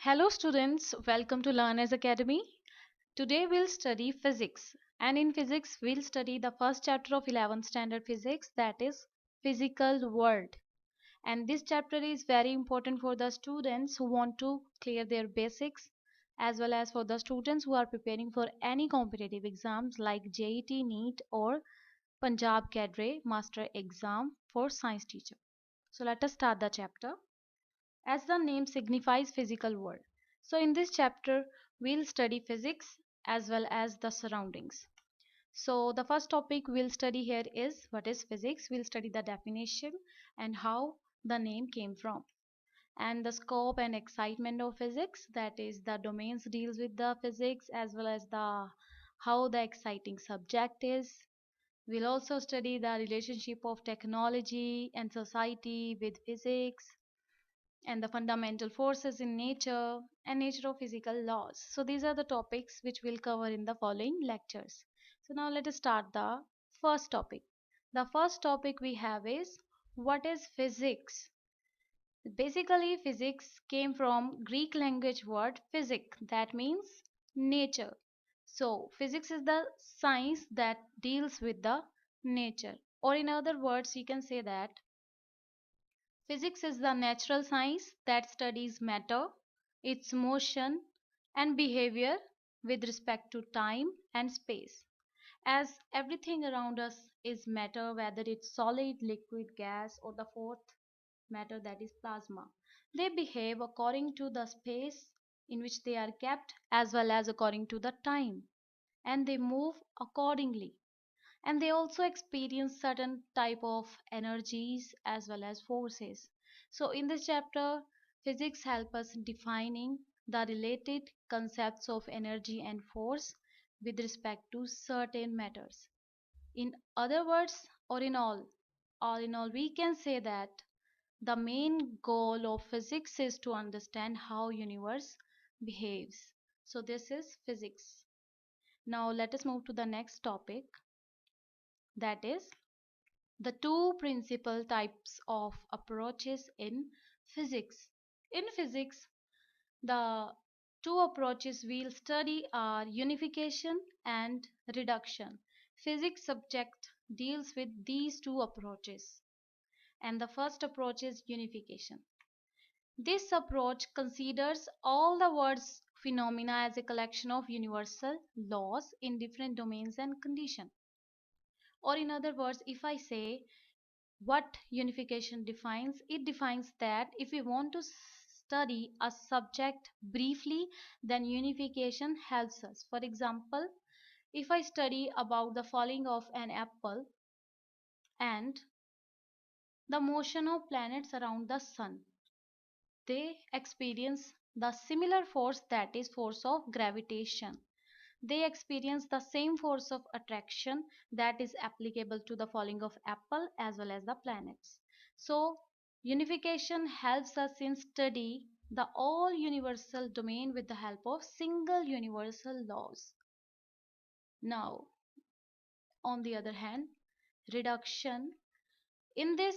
Hello students, welcome to Learners Academy. Today we'll study physics, and in physics we'll study the first chapter of 11th standard physics, that is physical world. And this chapter is very important for the students who want to clear their basics, as well as for the students who are preparing for any competitive exams like JET, NEET or Punjab Cadre Master exam for science teacher. So let us start the chapter. As the name signifies physical world. So in this chapter we'll study physics as well as the surroundings. So the first topic we'll study here is what is physics. We'll study the definition and how the name came from, and the scope and excitement of physics, that is the domains deals with the physics as well as the how the exciting subject is. We'll also study the relationship of technology and society with physics, and the fundamental forces in nature and nature of physical laws. So these are the topics which we'll cover in the following lectures. So now let us start the first topic. The first topic we have is what is physics? Basically physics came from Greek language word physic, that means nature. So physics is the science that deals with the nature, or in other words you can say that physics is the natural science that studies matter, its motion, and behavior with respect to time and space. As everything around us is matter, whether it's solid, liquid, gas, or the fourth matter, that is plasma, they behave according to the space in which they are kept as well as according to the time, and they move accordingly, and they also experience certain type of energies as well as forces. So in this chapter physics help us defining the related concepts of energy and force with respect to certain matters. In other words, or in all in all, we can say that the main goal of physics is to understand how universe behaves. So this is physics. Now let us move to the next topic, that is the two principal types of approaches in physics. In physics, the two approaches we'll study are unification and reduction. Physics subject deals with these two approaches, and the first approach is unification. This approach considers all the world's phenomena as a collection of universal laws in different domains and conditions. Or in other words, if I say what unification defines, it defines that if we want to study a subject briefly, then unification helps us. For example, if I study about the falling of an apple and the motion of planets around the sun, they experience the similar force, that is force of gravitation. They experience the same force of attraction that is applicable to the falling of apple as well as the planets. So unification helps us in study the all universal domain with the help of single universal laws. Now on the other hand, reduction, in this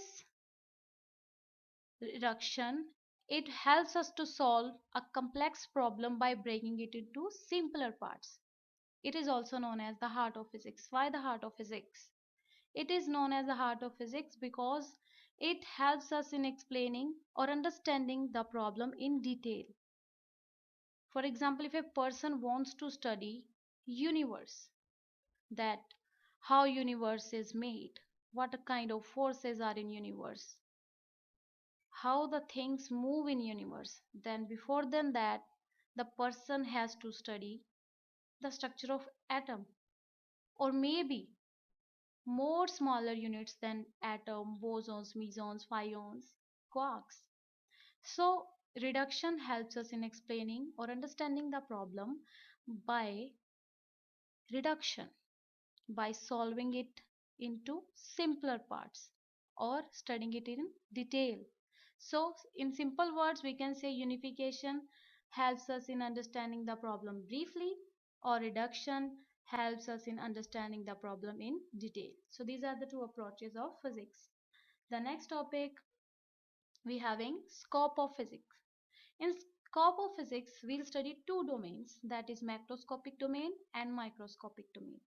reduction, it helps us to solve a complex problem by breaking it into simpler parts. It is also known as the heart of physics. Why the heart of physics? It is known as the heart of physics because it helps us in explaining or understanding the problem in detail. For example, if a person wants to study universe, that how universe is made, what kind of forces are in universe, how the things move in universe, then before then that the person has to study the structure of atom, or maybe more smaller units than atom, bosons, mesons, pions, quarks. So reduction helps us in explaining or understanding the problem by reduction, by solving it into simpler parts or studying it in detail. So in simple words we can say unification helps us in understanding the problem briefly, or reduction helps us in understanding the problem in detail. So these are the two approaches of physics. The next topic we having scope of physics. In scope of physics, we'll study two domains, that is macroscopic domain and microscopic domain.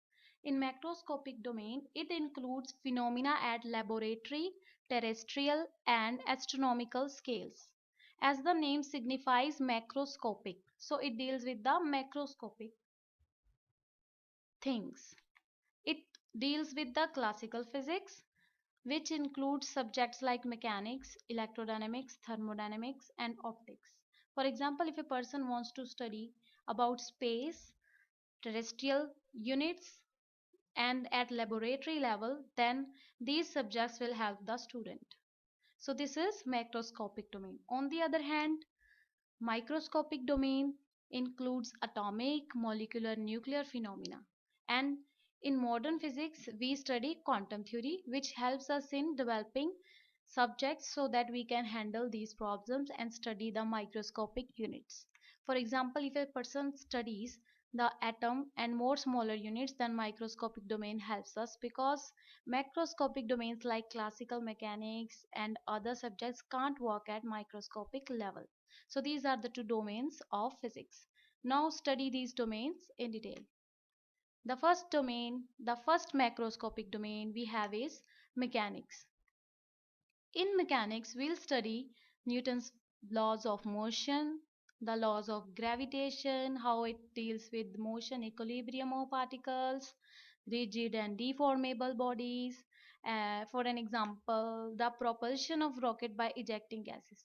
In macroscopic domain, it includes phenomena at laboratory, terrestrial and astronomical scales. As the name signifies macroscopic, so it deals with the macroscopic things. It deals with the classical physics, which includes subjects like mechanics, electrodynamics, thermodynamics, and optics. For example, if a person wants to study about space, terrestrial units, and at laboratory level, then these subjects will help the student. So this is macroscopic domain. On the other hand, microscopic domain includes atomic, molecular, nuclear phenomena. And in modern physics, we study quantum theory, which helps us in developing subjects so that we can handle these problems and study the microscopic units. For example, if a person studies the atom and more smaller units, then microscopic domain helps us, because macroscopic domains like classical mechanics and other subjects can't work at microscopic level. So these are the two domains of physics. Now study these domains in detail. The first domain, the first macroscopic domain we have is mechanics. In mechanics, we'll study Newton's laws of motion, the laws of gravitation, how it deals with motion, equilibrium of particles, rigid and deformable bodies. For an example, the propulsion of rocket by ejecting gases.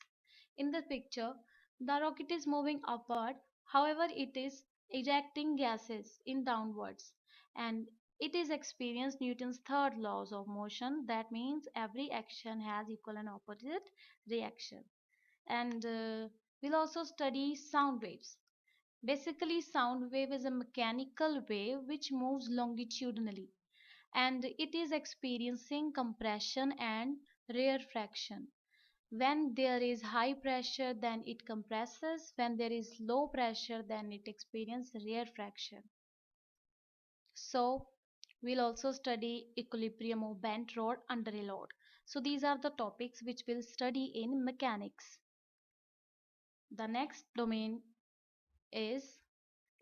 In the picture, the rocket is moving upward, however, it is ejecting gases in downwards, and it is experienced Newton's third laws of motion. That means every action has equal and opposite reaction. And we'll also study sound waves. Basically, sound wave is a mechanical wave which moves longitudinally, and it is experiencing compression and rarefaction. When there is high pressure, then it compresses. When there is low pressure, then it experiences rarefaction. So we'll also study equilibrium of bent rod under a load. So these are the topics which we'll study in mechanics. The next domain is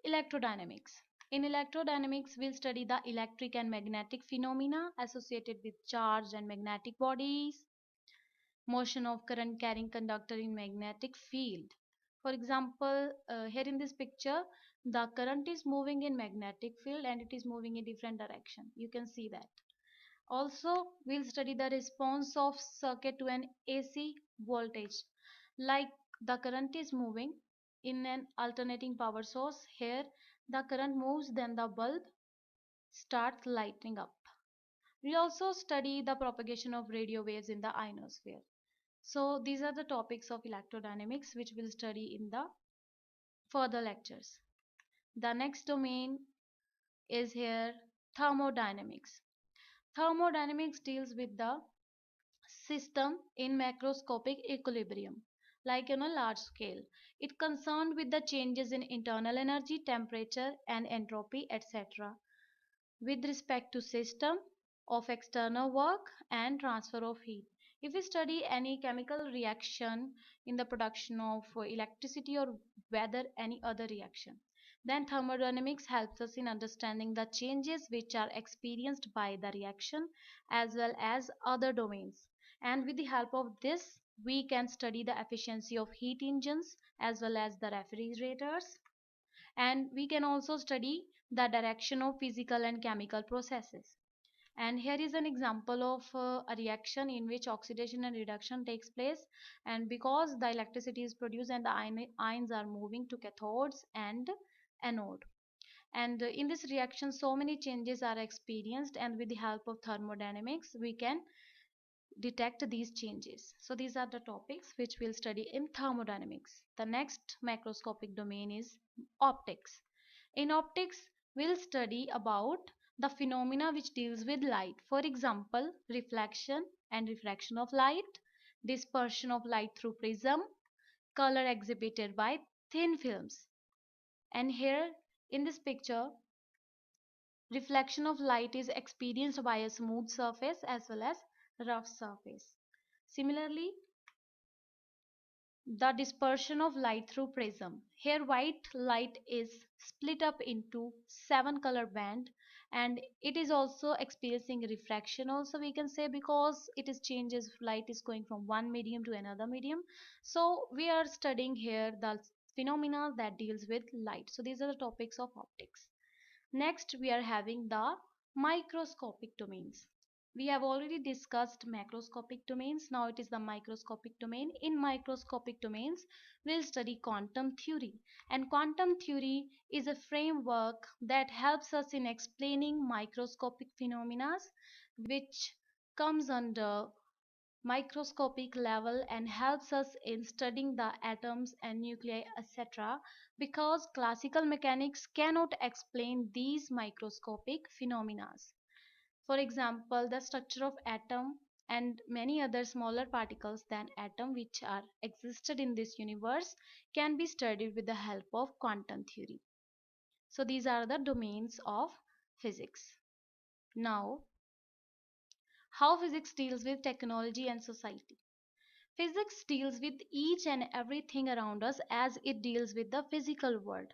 electrodynamics. In electrodynamics, we'll study the electric and magnetic phenomena associated with charged and magnetic bodies, motion of current carrying conductor in magnetic field. For example, here in this picture, the current is moving in magnetic field and it is moving in different direction. You can see that. Also, we'll study the response of circuit to an AC voltage. Like the current is moving in an alternating power source. Here, the current moves, then the bulb starts lighting up. We also study the propagation of radio waves in the ionosphere. So these are the topics of electrodynamics which we'll study in the further lectures. The next domain is here thermodynamics. Thermodynamics deals with the system in macroscopic equilibrium, like on a large scale. It concerned with the changes in internal energy, temperature and entropy, etc. with respect to system of external work and transfer of heat. If we study any chemical reaction in the production of electricity or whether any other reaction, then thermodynamics helps us in understanding the changes which are experienced by the reaction as well as other domains. And with the help of this, we can study the efficiency of heat engines as well as the refrigerators, and we can also study the direction of physical and chemical processes. And here is an example of a reaction in which oxidation and reduction takes place, and because the electricity is produced and the ions are moving to cathodes and anode, and in this reaction so many changes are experienced, and with the help of thermodynamics we can detect these changes. So these are the topics which we'll study in thermodynamics. The next macroscopic domain is optics. In optics, we'll study about the phenomena which deals with light. For example, reflection and refraction of light, dispersion of light through prism, color exhibited by thin films. And here in this picture, reflection of light is experienced by a smooth surface as well as rough surface. Similarly, The dispersion of light through prism. Here white light is split up into seven color band, and it is also experiencing refraction also, we can say, because it is changes, light is going from one medium to another medium. So we are studying here the phenomena that deals with light. So these are the topics of optics. Next, we are having the microscopic domains. We have already discussed macroscopic domains. Now it is the microscopic domain. In microscopic domains, we'll study quantum theory. And quantum theory is a framework that helps us in explaining microscopic phenomena, which comes under microscopic level and helps us in studying the atoms and nuclei, etc., because classical mechanics cannot explain these microscopic phenomena. For example, the structure of atom and many other smaller particles than atom which are existed in this universe can be studied with the help of quantum theory. So these are the domains of physics. Now, how physics deals with technology and society. Physics deals with each and everything around us as it deals with the physical world.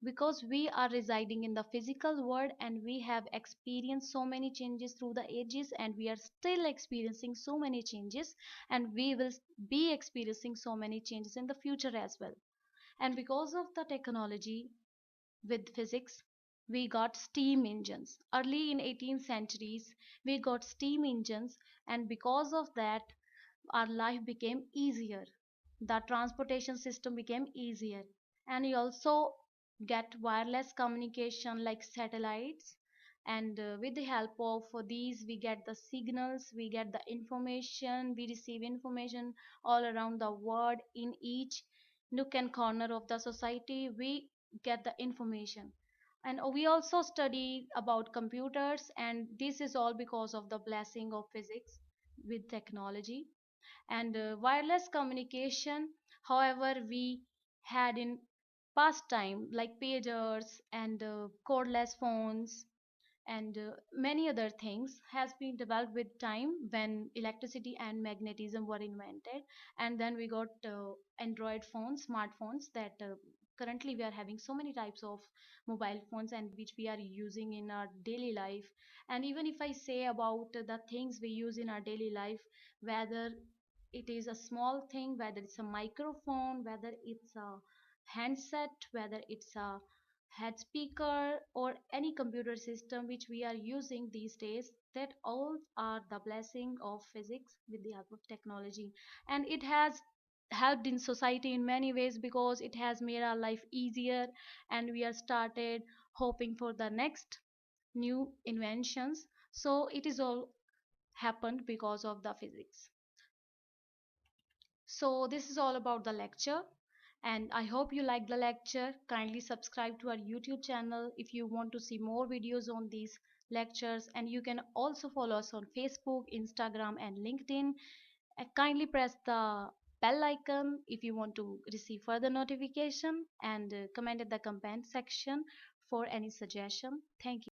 Because we are residing in the physical world and we have experienced so many changes through the ages, and we are still experiencing so many changes, and we will be experiencing so many changes in the future as well. And because of the technology with physics, we got steam engines. Early in 18th centuries, we got steam engines, and because of that, our life became easier, the transportation system became easier, and you also get wireless communication like satellites, and with the help of these we get the signals, we get the information, we receive information all around the world. In each nook and corner of the society we get the information. And we also study about computers, and this is all because of the blessing of physics with technology. And wireless communication, however, we had in past time like pagers and cordless phones and many other things has been developed with time when electricity and magnetism were invented. And then we got android phones, smartphones, that currently we are having so many types of mobile phones and which we are using in our daily life. And even if I say about the things we use in our daily life, whether it is a small thing, whether it's a microphone, whether it's a handset, whether it's a head speaker, or any computer system which we are using these days, that all are the blessing of physics with the help of technology. And it has helped in society in many ways because it has made our life easier, and we are started hoping for the next new inventions. So it is all happened because of the physics. So this is all about the lecture, and I hope you like the lecture. Kindly subscribe to our YouTube channel if you want to see more videos on these lectures, and you can also follow us on Facebook, Instagram and LinkedIn. Kindly press the bell icon if you want to receive further notification, and comment at the comment section for any suggestion. Thank you.